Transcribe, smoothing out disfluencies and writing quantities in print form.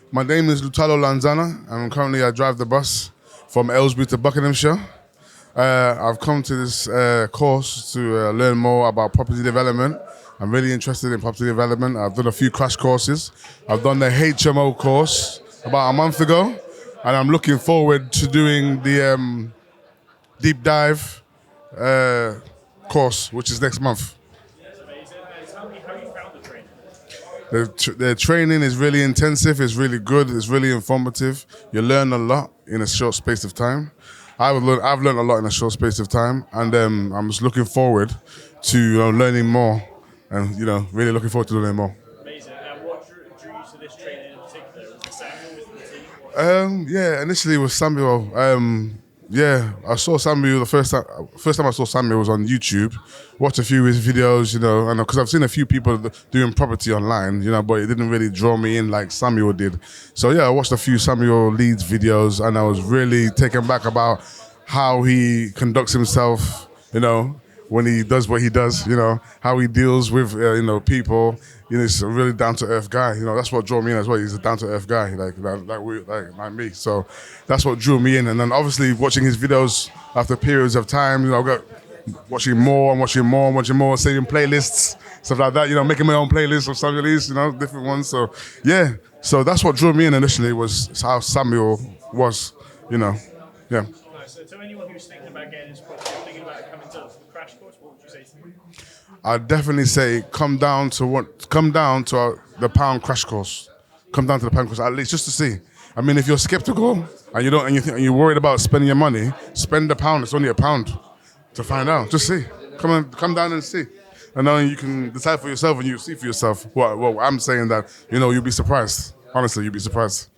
My name is Lutalo Lanzana, and currently I drive the bus from Aylesbury to Buckinghamshire. I've come to this course to learn more about property development. I'm really interested in property development. I've done a few crash courses. I've done the HMO course about a month ago, and I'm looking forward to doing the deep dive course, which is next month. Amazing. Tell me how you found the training. The training is really intensive, it's really good, it's really informative. You learn a lot in a short space of time. I've learned a lot in a short space of time, and I'm just looking forward to learning more, and really looking forward to learning more. Amazing. And what drew you to this training in particular? Was it Samuel with the team? Yeah, initially it was Samuel. Yeah, I saw Samuel the first time. First time I saw Samuel was on YouTube. Watched a few of his videos, and because I've seen a few people doing property online, but it didn't really draw me in like Samuel did. So yeah, I watched a few Samuel Leeds videos, and I was really taken back about how he conducts himself, when he does what he does, how he deals with, people. He's a really down-to-earth guy. That's what drew me in as well. He's a down-to-earth guy, like me. So that's what drew me in. And then obviously watching his videos after periods of time, I got watching more and watching more and watching more, saving playlists, stuff like that. Making my own playlists of Samuel Leeds, different ones. So yeah, so that's what drew me in initially, was how Samuel was, yeah. Nice. So to anyone who's thinking about getting into property, or thinking about coming to the crash course, what would you say to them? I'd definitely say come down to the pound crash course. Come down to the pound course at least just to see. I mean, if you're skeptical and you're worried about spending your money, spend the pound. It's only £1 to find out. Just see. Come down and see, and then you can decide for yourself, and you see for yourself. What I'm saying, that you'll be surprised. Honestly, you'll be surprised.